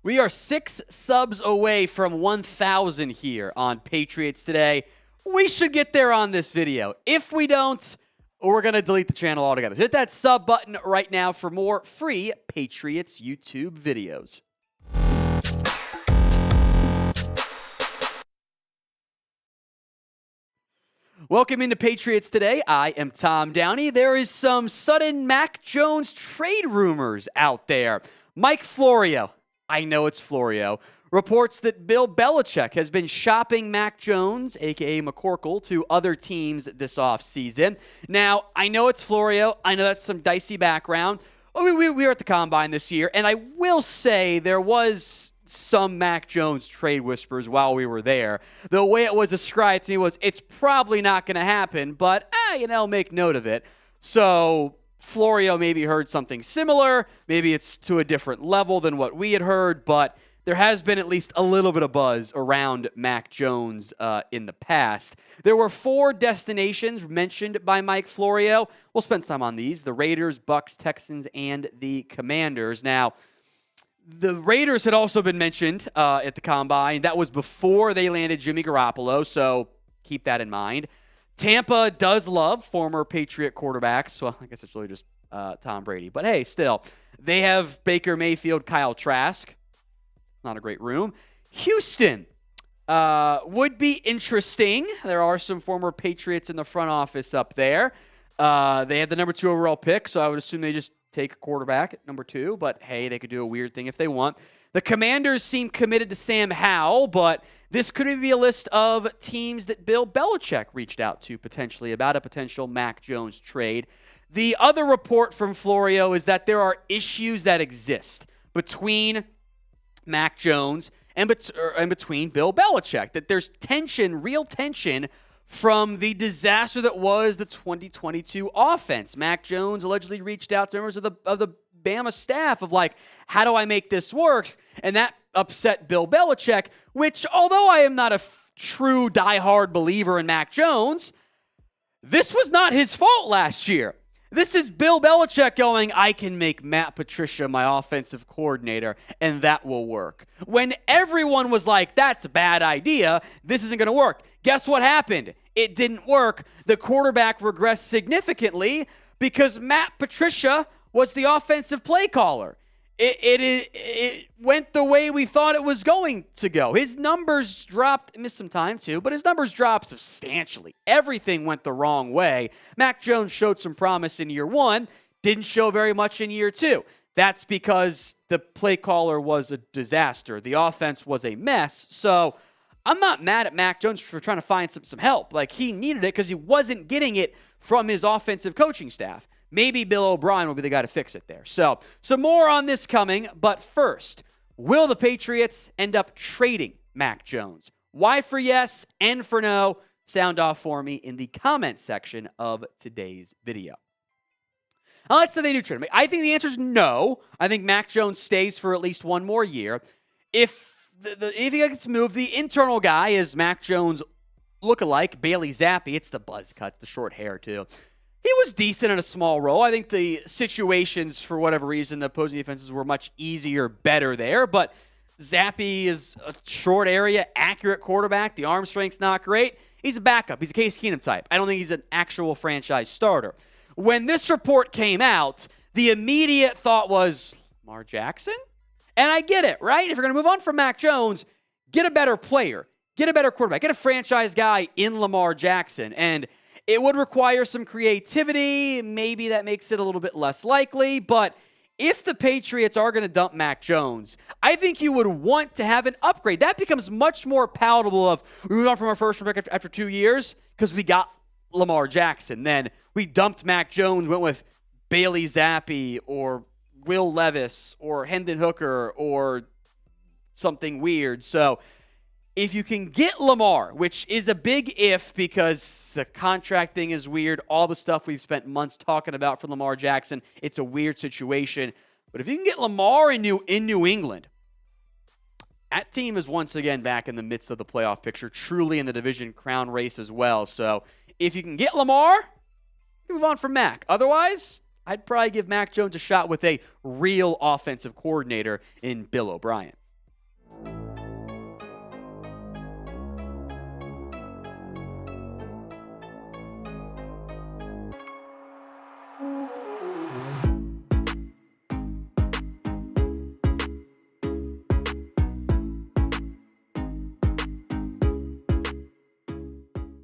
We are 6 subs away from 1,000 here on Patriots Today. We should get there on this video. If we don't, we're going to delete the channel altogether. Hit that sub button right now for more free Patriots YouTube videos. Welcome into Patriots Today. I am Tom Downey. There is some sudden Mac Jones trade rumors out there. Mike Florio, I know it's Florio, reports that Bill Belichick has been shopping Mac Jones, a.k.a. McCorkle, to other teams this offseason. Now, I know it's Florio. I know that's some dicey background. We were at the Combine this year, and I will say there was some Mac Jones trade whispers while we were there. The way it was described to me was, it's probably not going to happen, but, make note of it. So Florio maybe heard something similar. Maybe it's to a different level than what we had heard, but there has been at least a little bit of buzz around Mac Jones in the past. There were 4 destinations mentioned by Mike Florio. We'll spend time on these: the Raiders, Bucks, Texans, and the Commanders. Now, the Raiders had also been mentioned at the Combine. That was before they landed Jimmy Garoppolo, so keep that in mind. Tampa does love former Patriot quarterbacks. Well, I guess it's really just Tom Brady. But hey, still, they have Baker Mayfield, Kyle Trask. Not a great room. Houston would be interesting. There are some former Patriots in the front office up there. They had the number 2 overall pick, so I would assume they just take a quarterback at number 2. But hey, they could do a weird thing if they want. The Commanders seem committed to Sam Howell, but this could be a list of teams that Bill Belichick reached out to potentially about a potential Mac Jones trade. The other report from Florio is that there are issues that exist between Mac Jones and between Bill Belichick, that there's tension, real tension, from the disaster that was the 2022 offense. Mac Jones allegedly reached out to members of the Bama staff of like, how do I make this work? And that upset Bill Belichick, which, although I am not a true diehard believer in Mac Jones, this was not his fault last year. This is Bill Belichick going, I can make Matt Patricia my offensive coordinator, and that will work. When everyone was like, that's a bad idea, this isn't going to work. Guess what happened? It didn't work. The quarterback regressed significantly because Matt Patricia was the offensive play caller. It went the way we thought it was going to go. His numbers dropped, missed some time too, but his numbers dropped substantially. Everything went the wrong way. Mac Jones showed some promise in year 1, didn't show very much in year 2. That's because the play caller was a disaster. The offense was a mess. So I'm not mad at Mac Jones for trying to find some help. Like, he needed it because he wasn't getting it from his offensive coaching staff. Maybe Bill O'Brien will be the guy to fix it there. So, some more on this coming, but first, will the Patriots end up trading Mac Jones? Y for yes, N for no. Sound off for me in the comment section of today's video. Let's say they do trade him. I think the answer is no. I think Mac Jones stays for at least one more year. If he gets moved, the internal guy is Mac Jones lookalike, Bailey Zappe. It's the buzz cut, the short hair too. He was decent in a small role. I think the situations, for whatever reason, the opposing defenses were much easier, better there. But Zappe is a short area, accurate quarterback. The arm strength's not great. He's a backup. He's a Case Keenum type. I don't think he's an actual franchise starter. When this report came out, the immediate thought was, Lamar Jackson? And I get it, right? If you're going to move on from Mac Jones, get a better player. Get a better quarterback. Get a franchise guy in Lamar Jackson. And it would require some creativity. Maybe that makes it a little bit less likely. But if the Patriots are going to dump Mac Jones, I think you would want to have an upgrade. That becomes much more palatable of, we moved on from our first round pick after 2 years because we got Lamar Jackson. Then we dumped Mac Jones, went with Bailey Zappe or Will Levis or Hendon Hooker or something weird. So if you can get Lamar, which is a big if because the contract thing is weird, all the stuff we've spent months talking about for Lamar Jackson, it's a weird situation. But if you can get Lamar in New England, that team is once again back in the midst of the playoff picture, truly in the division crown race as well. So if you can get Lamar, move on from Mac. Otherwise, I'd probably give Mac Jones a shot with a real offensive coordinator in Bill O'Brien.